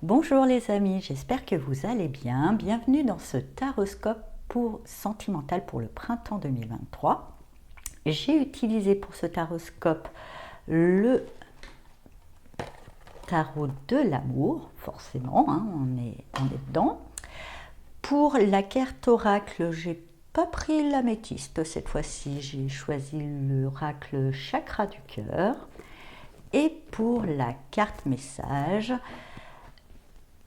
Bonjour les amis, j'espère que vous allez bien. Bienvenue dans ce taroscope pour sentimental pour le printemps 2023. J'ai utilisé pour ce taroscope le tarot de l'amour, forcément, on est dedans. Pour la carte oracle, j'ai pas pris l'améthyste cette fois-ci, j'ai choisi l'oracle chakra du cœur. Et pour la carte message,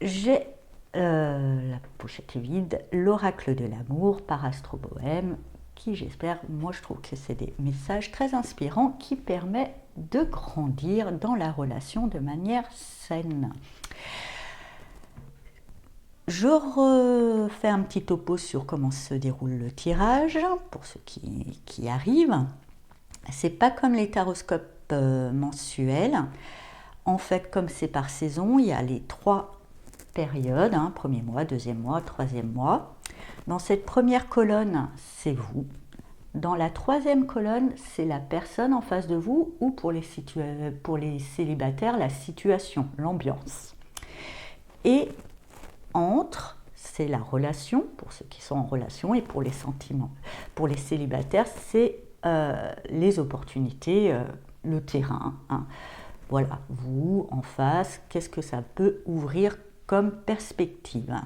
j'ai la pochette est vide, l'oracle de l'amour par Astro Bohème, qui j'espère, moi je trouve que c'est des messages très inspirants qui permettent de grandir dans la relation de manière saine. Je refais un petit topo sur comment se déroule le tirage pour ceux qui arrivent. C'est pas comme les taroscopes mensuels. En fait, comme c'est par saison, il y a les trois périodes, premier mois, deuxième mois, troisième mois. Dans cette première colonne, c'est vous. Dans la troisième colonne, c'est la personne en face de vous ou pour les célibataires, la situation, l'ambiance. Et entre, c'est la relation, pour ceux qui sont en relation, et pour les sentiments. Pour les célibataires, c'est les opportunités, le terrain. Voilà, vous, en face, qu'est-ce que ça peut ouvrir comme perspective.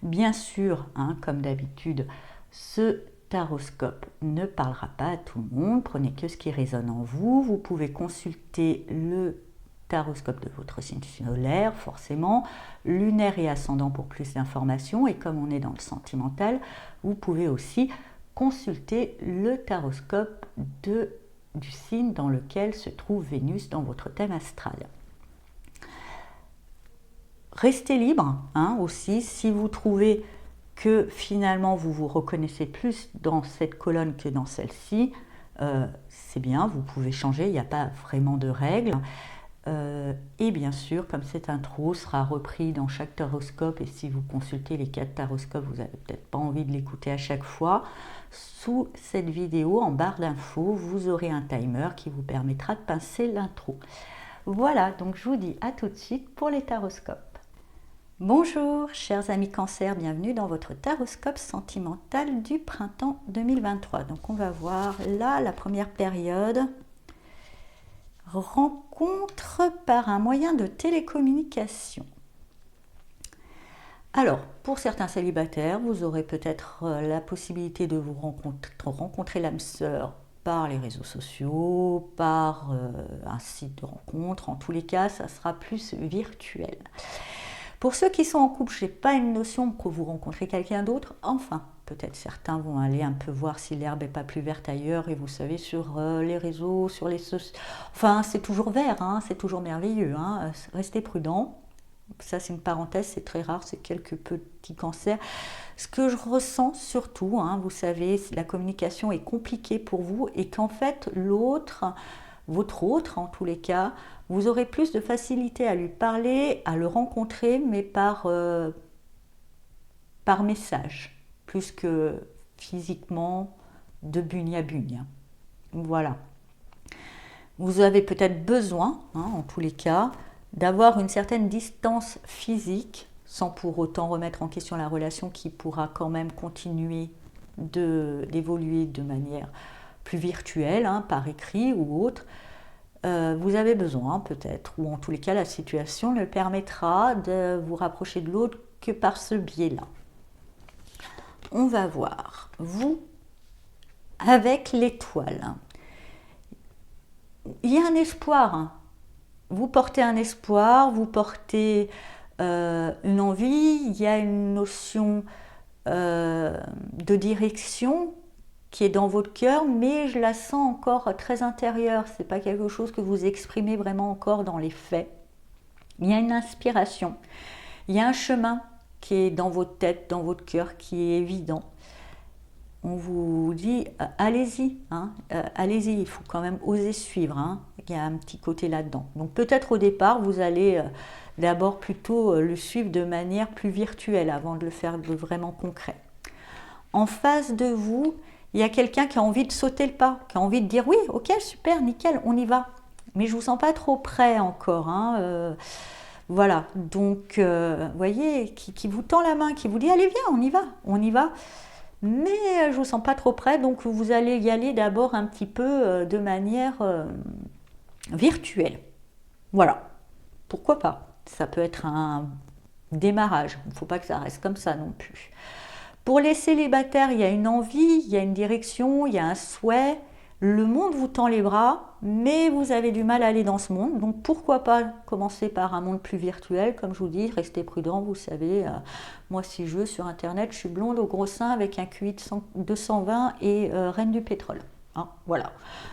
Bien sûr, comme d'habitude, ce taroscope ne parlera pas à tout le monde, prenez que ce qui résonne en vous. Vous pouvez consulter le taroscope de votre signe solaire, forcément, lunaire et ascendant pour plus d'informations, et comme on est dans le sentimental, vous pouvez aussi consulter le taroscope du signe dans lequel se trouve Vénus dans votre thème astral. Restez libre aussi, si vous trouvez que finalement vous vous reconnaissez plus dans cette colonne que dans celle-ci, c'est bien, vous pouvez changer, il n'y a pas vraiment de règles. Et bien sûr, comme cette intro sera repris dans chaque taroscope, et si vous consultez les 4 taroscopes, vous n'avez peut-être pas envie de l'écouter à chaque fois, sous cette vidéo, en barre d'infos, vous aurez un timer qui vous permettra de pincer l'intro. Voilà, donc je vous dis à tout de suite pour les taroscopes. Bonjour chers amis Cancer, bienvenue dans votre taroscope sentimental du printemps 2023. Donc on va voir là la première période, rencontre par un moyen de télécommunication. Alors, pour certains célibataires, vous aurez peut-être la possibilité de vous rencontrer l'âme sœur par les réseaux sociaux, par un site de rencontre. En tous les cas, ça sera plus virtuel. Pour ceux qui sont en couple, je n'ai pas une notion que vous rencontrez quelqu'un d'autre. Enfin, peut-être certains vont aller un peu voir si l'herbe n'est pas plus verte ailleurs. Et vous savez, sur les réseaux, sur les sociaux... Enfin, c'est toujours vert, c'est toujours merveilleux. Restez prudents. Ça, c'est une parenthèse, c'est très rare, c'est quelques petits cancers. Ce que je ressens surtout, vous savez, la communication est compliquée pour vous et qu'en fait, l'autre, votre autre en tous les cas, vous aurez plus de facilité à lui parler, à le rencontrer, mais par message, plus que physiquement de bugne à bugne. Voilà. Vous avez peut-être besoin, en tous les cas, d'avoir une certaine distance physique, sans pour autant remettre en question la relation qui pourra quand même continuer d'évoluer de manière plus virtuelle, par écrit ou autre. Vous avez besoin peut-être, ou en tous les cas la situation le permettra de vous rapprocher de l'autre que par ce biais-là. On va voir, vous, avec l'étoile. Il y a un espoir, vous portez un espoir, vous portez une envie, il y a une notion de direction qui est dans votre cœur, mais je la sens encore très intérieure. C'est pas quelque chose que vous exprimez vraiment encore dans les faits. Il y a une inspiration, il y a un chemin qui est dans votre tête, dans votre cœur, qui est évident. On vous dit allez-y, allez-y, il faut quand même oser suivre. Il y a un petit côté là-dedans. Donc peut-être au départ, vous allez d'abord plutôt le suivre de manière plus virtuelle avant de le faire de vraiment concret. En face de vous, il y a quelqu'un qui a envie de sauter le pas, qui a envie de dire oui, ok, super, nickel, on y va. Mais je ne vous sens pas trop prêt encore. Voilà, donc, vous voyez, qui vous tend la main, qui vous dit, allez, viens, on y va. Mais je vous sens pas trop près, donc vous allez y aller d'abord un petit peu de manière virtuelle. Voilà, pourquoi pas? Ça peut être un démarrage, il ne faut pas que ça reste comme ça non plus. Pour les célibataires, il y a une envie, il y a une direction, il y a un souhait. Le monde vous tend les bras, mais vous avez du mal à aller dans ce monde. Donc pourquoi pas commencer par un monde plus virtuel, comme je vous dis, restez prudent, vous savez. Moi, si je veux, sur Internet, je suis blonde au gros sein avec un QI de 220 et reine du pétrole. Hein, voilà.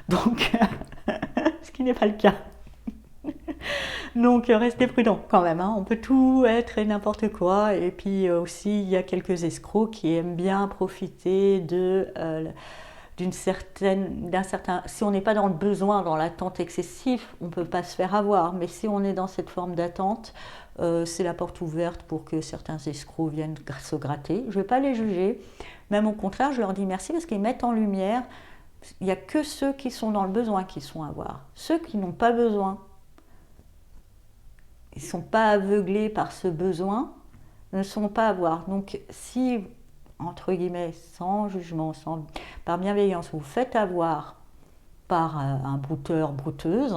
Donc, ce qui n'est pas le cas. Donc restez prudent quand même, hein. On peut tout être et n'importe quoi. Et puis aussi, il y a quelques escrocs qui aiment bien profiter d'un certain... Si on n'est pas dans le besoin, dans l'attente excessive, on ne peut pas se faire avoir. Mais si on est dans cette forme d'attente, c'est la porte ouverte pour que certains escrocs viennent se gratter. Je ne vais pas les juger. Même au contraire, je leur dis merci parce qu'ils mettent en lumière. Il n'y a que ceux qui sont dans le besoin qui sont à voir. Ceux qui n'ont pas besoin, ils ne sont pas aveuglés par ce besoin, ne sont pas à voir. Donc si, entre guillemets, sans jugement, par bienveillance, vous faites avoir par un brouteur, brouteuse,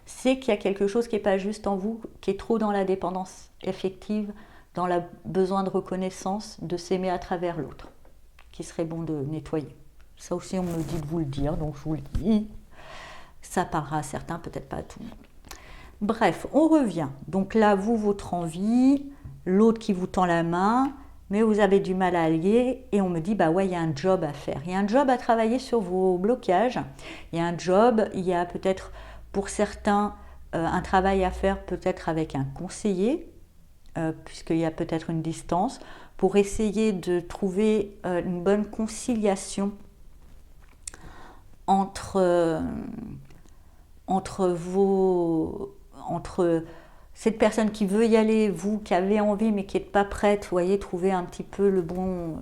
c'est qu'il y a quelque chose qui n'est pas juste en vous, qui est trop dans la dépendance effective, dans le besoin de reconnaissance, de s'aimer à travers l'autre, qui serait bon de nettoyer. Ça aussi, on me dit de vous le dire, donc je vous le dis. Ça parlera à certains, peut-être pas à tout le monde. Bref, on revient. Donc là, vous, votre envie, l'autre qui vous tend la main, mais vous avez du mal à allier, et on me dit, bah ouais, il y a un job à faire. Il y a un job à travailler sur vos blocages. Il y a un job, il y a peut-être, pour certains, un travail à faire peut-être avec un conseiller, puisqu'il y a peut-être une distance, pour essayer de trouver une bonne conciliation entre cette personne qui veut y aller, vous qui avez envie mais qui n'êtes pas prête, vous voyez, trouver un petit peu le bon,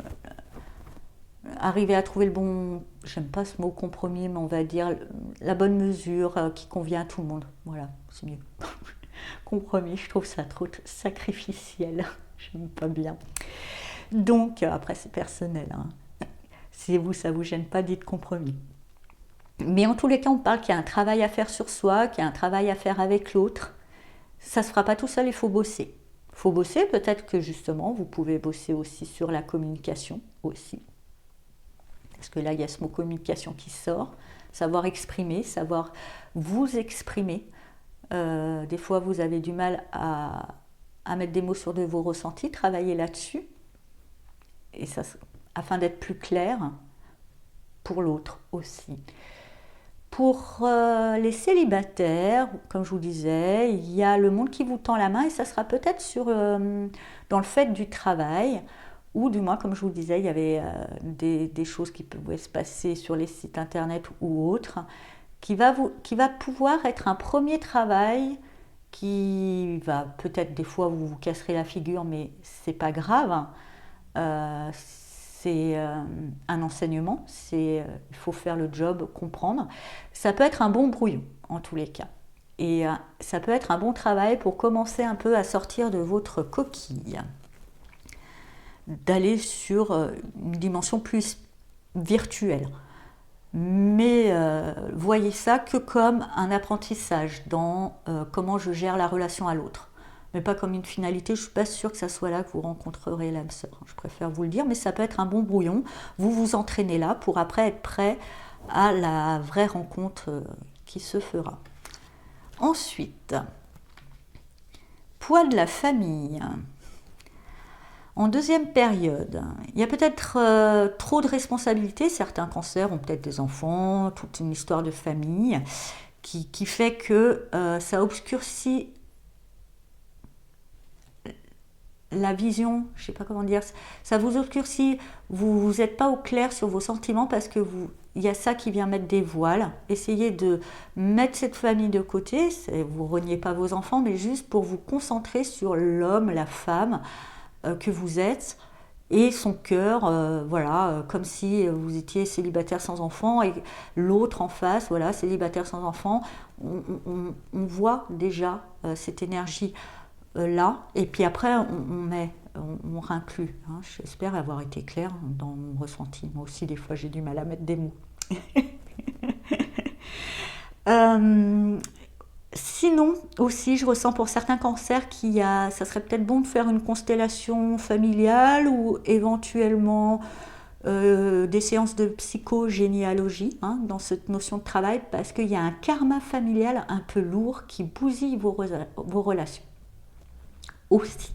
arriver à trouver le bon, j'aime pas ce mot compromis, mais on va dire la bonne mesure qui convient à tout le monde. Voilà, c'est mieux. Compromis, je trouve ça trop sacrificiel, j'aime pas bien. Donc, après c'est personnel, hein. Si vous, ça vous gêne pas, dites compromis. Mais en tous les cas, on parle qu'il y a un travail à faire sur soi, qu'il y a un travail à faire avec l'autre. Ça ne se fera pas tout seul, il faut bosser. Il faut bosser, peut-être que justement, vous pouvez bosser aussi sur la communication aussi. Parce que là, il y a ce mot communication qui sort. Savoir exprimer, savoir vous exprimer. Des fois, vous avez du mal à mettre des mots sur de vos ressentis, travailler là-dessus. Et ça, afin d'être plus clair pour l'autre aussi. Pour les célibataires, comme je vous disais, il y a le monde qui vous tend la main et ça sera peut-être dans le fait du travail ou du moins, comme je vous disais, il y avait des choses qui pouvaient se passer sur les sites internet ou autres qui va pouvoir être un premier travail qui va peut-être des fois vous casserez la figure, mais c'est pas grave. C'est un enseignement, il faut faire le job, comprendre. Ça peut être un bon brouillon, en tous les cas. Et ça peut être un bon travail pour commencer un peu à sortir de votre coquille, d'aller sur une dimension plus virtuelle. Mais voyez ça que comme un apprentissage dans comment je gère la relation à l'autre. Mais pas comme une finalité, je ne suis pas sûre que ça soit là que vous rencontrerez l'âme sœur. Je préfère vous le dire, mais ça peut être un bon brouillon. Vous vous entraînez là pour après être prêt à la vraie rencontre qui se fera. Ensuite, poids de la famille. En deuxième période, il y a peut-être trop de responsabilités. Certains cancers ont peut-être des enfants, toute une histoire de famille qui fait que ça obscurcit la vision, je ne sais pas comment dire, ça vous obscurcit, vous n'êtes pas au clair sur vos sentiments parce que il y a ça qui vient mettre des voiles. Essayez de mettre cette famille de côté, vous ne reniez pas vos enfants, mais juste pour vous concentrer sur l'homme, la femme que vous êtes et son cœur, voilà, comme si vous étiez célibataire sans enfant et l'autre en face, voilà, célibataire sans enfant. On voit déjà cette énergie là, et puis après on rinclut. Hein. J'espère avoir été claire dans mon ressenti. Moi aussi, des fois, j'ai du mal à mettre des mots. Euh, Sinon, aussi, je ressens pour certains cancers ça serait peut-être bon de faire une constellation familiale ou éventuellement des séances de psychogénéalogie hein, dans cette notion de travail parce qu'il y a un karma familial un peu lourd qui bousille vos relations aussi.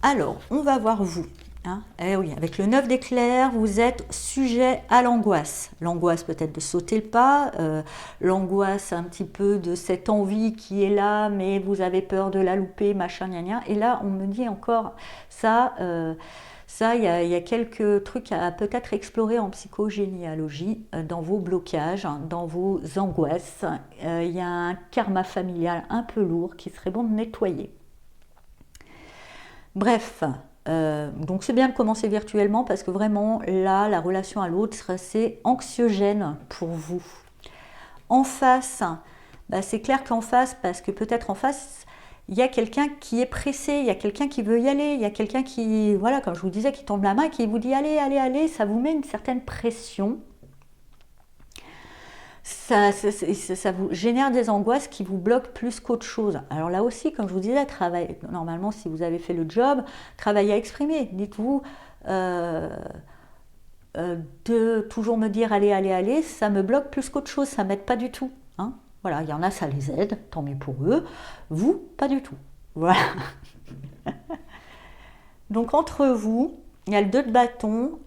Alors, on va voir vous. Hein. Eh oui, avec le 9 d'éclair, vous êtes sujet à l'angoisse. L'angoisse peut-être de sauter le pas, l'angoisse un petit peu de cette envie qui est là, mais vous avez peur de la louper, machin, gna gna. Et là, on me dit encore ça, il y a quelques trucs à peut-être explorer en psychogénéalogie, dans vos blocages, dans vos angoisses. Il y a un karma familial un peu lourd qui serait bon de nettoyer. Bref, donc c'est bien de commencer virtuellement parce que vraiment là, la relation à l'autre serait assez anxiogène pour vous. En face, bah, c'est clair qu'en face, parce que peut-être en face, il y a quelqu'un qui est pressé, il y a quelqu'un qui veut y aller, il y a quelqu'un qui, voilà, comme je vous disais, qui tombe la main et qui vous dit allez, allez, allez, ça vous met une certaine pression. Ça vous génère des angoisses qui vous bloquent plus qu'autre chose. Alors là aussi, comme je vous disais, normalement, si vous avez fait le job, travaillez à exprimer. Dites-vous, de toujours me dire allez, allez, allez, ça me bloque plus qu'autre chose, ça ne m'aide pas du tout. Hein. Voilà, il y en a, ça les aide, tant mieux pour eux. Vous, pas du tout. Voilà. Donc entre vous, il y a le 2 de bâton.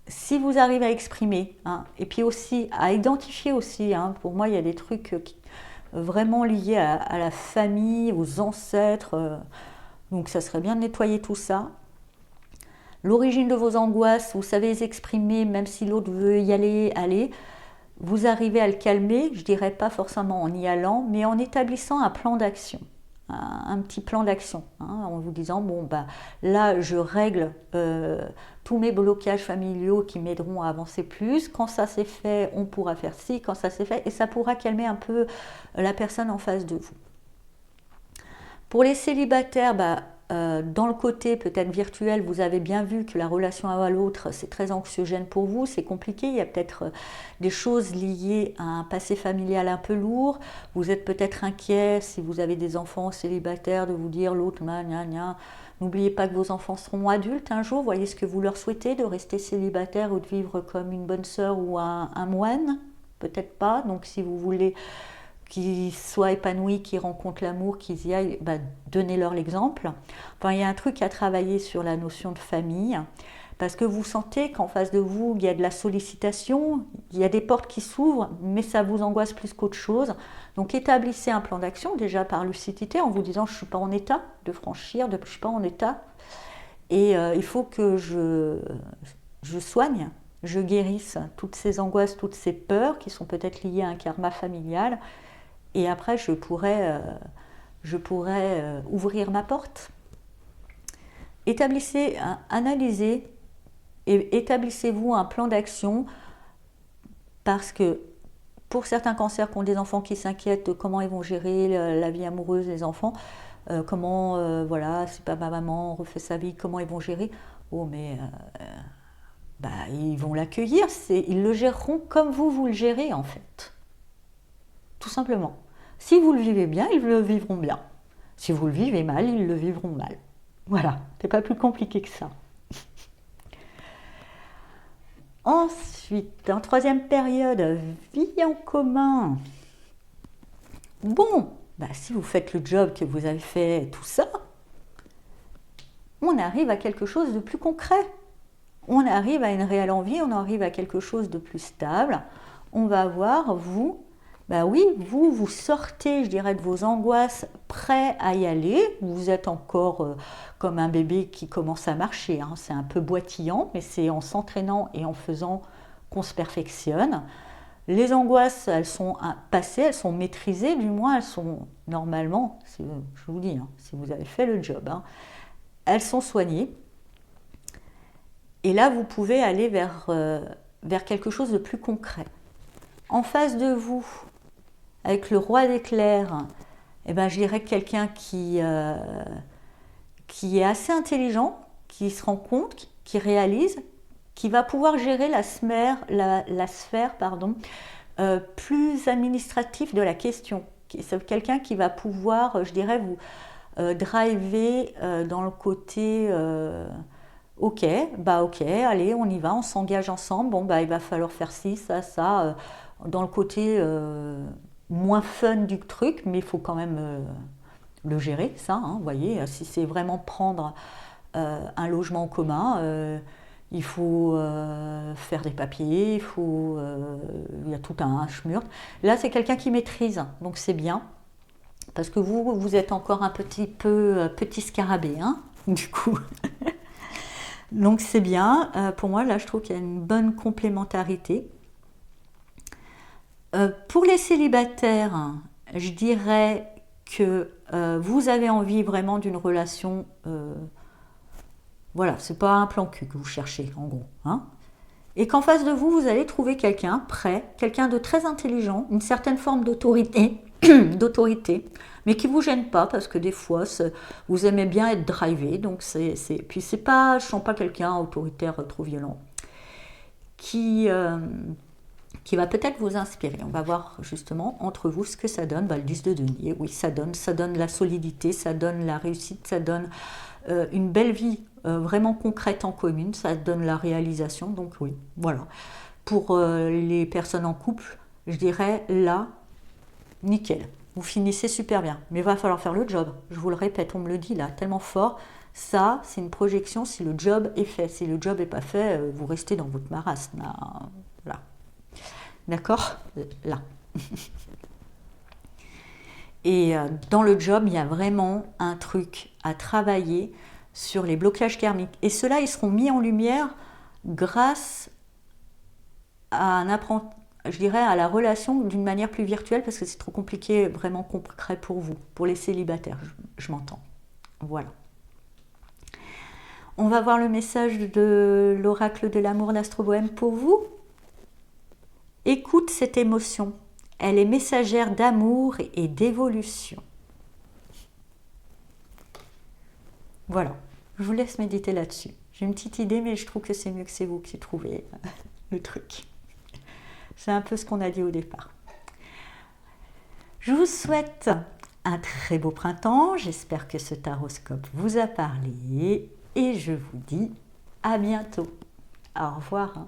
Si vous arrivez à exprimer, hein, et puis aussi à identifier aussi, hein, pour moi il y a des trucs vraiment liés à la famille, aux ancêtres, donc ça serait bien de nettoyer tout ça. L'origine de vos angoisses, vous savez les exprimer, même si l'autre veut y aller, allez. Vous arrivez à le calmer, je dirais pas forcément en y allant, mais en établissant un plan d'action. Un petit plan d'action, hein, en vous disant bon bah là je règle tous mes blocages familiaux qui m'aideront à avancer plus. Quand ça c'est fait, on pourra faire ci. Quand ça c'est fait, et ça pourra calmer un peu la personne en face de vous. Pour les célibataires, bah, dans le côté peut-être virtuel, vous avez bien vu que la relation à l'autre, c'est très anxiogène pour vous, c'est compliqué, il y a peut-être des choses liées à un passé familial un peu lourd, vous êtes peut-être inquiet si vous avez des enfants célibataires de vous dire l'autre, gna gna. N'oubliez pas que vos enfants seront adultes un jour, voyez ce que vous leur souhaitez, de rester célibataire ou de vivre comme une bonne sœur ou un moine, peut-être pas, donc si vous voulez qu'ils soient épanouis, qu'ils rencontrent l'amour, qu'ils y aillent, bah, donnez-leur l'exemple. Enfin, il y a un truc à travailler sur la notion de famille, parce que vous sentez qu'en face de vous, il y a de la sollicitation, il y a des portes qui s'ouvrent, mais ça vous angoisse plus qu'autre chose. Donc établissez un plan d'action, déjà par lucidité, en vous disant je ne suis pas en état de franchir, je ne suis pas en état, et il faut que je soigne, je guérisse toutes ces angoisses, toutes ces peurs qui sont peut-être liées à un karma familial. Et après, je pourrais ouvrir ma porte. Analysez et établissez-vous un plan d'action parce que pour certains cancers qui ont des enfants qui s'inquiètent de comment ils vont gérer la vie amoureuse des enfants, voilà, si papa, maman refait sa vie, comment ils vont gérer. Oh, mais bah, ils vont l'accueillir, ils le géreront comme vous le gérez en fait. Tout simplement. Si vous le vivez bien, ils le vivront bien. Si vous le vivez mal, ils le vivront mal. Voilà, c'est pas plus compliqué que ça. Ensuite, en troisième période, vie en commun. Bon, bah, si vous faites le job que vous avez fait, tout ça, on arrive à quelque chose de plus concret. On arrive à une réelle envie, on arrive à quelque chose de plus stable. On va voir, bah oui, vous sortez, je dirais, de vos angoisses, prêts à y aller. Vous êtes encore comme un bébé qui commence à marcher. Hein. C'est un peu boitillant, mais c'est en s'entraînant et en faisant qu'on se perfectionne. Les angoisses, elles sont passées, elles sont maîtrisées, du moins elles sont normalement, je vous dis, hein, si vous avez fait le job, hein, elles sont soignées. Et là, vous pouvez aller vers quelque chose de plus concret. En face de vous, avec le roi d'éclairs, eh ben, je dirais quelqu'un qui est assez intelligent, qui se rend compte, qui réalise, qui va pouvoir gérer la sphère pardon, plus administrative de la question. C'est quelqu'un qui va pouvoir, je dirais, vous driver dans le côté ok, bah ok, allez, on y va, on s'engage ensemble. Bon, bah il va falloir faire ci, ça, dans le côté moins fun du truc, mais il faut quand même le gérer, ça. Hein, vous voyez, si c'est vraiment prendre un logement en commun, il faut faire des papiers, il y a tout un schmurt. Là, c'est quelqu'un qui maîtrise, donc c'est bien. Parce que vous êtes encore un petit peu petit scarabée, hein, du coup. Donc c'est bien. Pour moi, là, je trouve qu'il y a une bonne complémentarité. Pour les célibataires, je dirais que vous avez envie vraiment d'une relation. Voilà, c'est pas un plan cul que vous cherchez, en gros. Hein. Et qu'en face de vous, vous allez trouver quelqu'un prêt, quelqu'un de très intelligent, une certaine forme d'autorité, mais qui vous gêne pas parce que des fois, vous aimez bien être drivé, donc puis c'est pas, je sens pas quelqu'un autoritaire trop violent, qui va peut-être vous inspirer. On va voir justement entre vous ce que ça donne. Bah, le 10 de denier, oui, ça donne la solidité, ça donne la réussite, ça donne une belle vie vraiment concrète en commune, ça donne la réalisation. Donc oui, voilà. Pour les personnes en couple, je dirais là, nickel. Vous finissez super bien. Mais il va falloir faire le job. Je vous le répète, on me le dit là, tellement fort. Ça, c'est une projection si le job est fait. Si le job n'est pas fait, vous restez dans votre marasme. Là. D'accord. Là. Et dans le job, il y a vraiment un truc à travailler sur les blocages karmiques. Et ceux-là, ils seront mis en lumière grâce à je dirais à la relation d'une manière plus virtuelle parce que c'est trop compliqué, vraiment concret pour vous, pour les célibataires, je m'entends. Voilà. On va voir le message de l'oracle de l'amour d'Astro-Bohème pour vous. Écoute cette émotion. Elle est messagère d'amour et d'évolution. Voilà, je vous laisse méditer là-dessus. J'ai une petite idée, mais je trouve que c'est mieux que c'est vous qui trouvez le truc. C'est un peu ce qu'on a dit au départ. Je vous souhaite un très beau printemps. J'espère que ce taroscope vous a parlé. Et je vous dis à bientôt. Au revoir.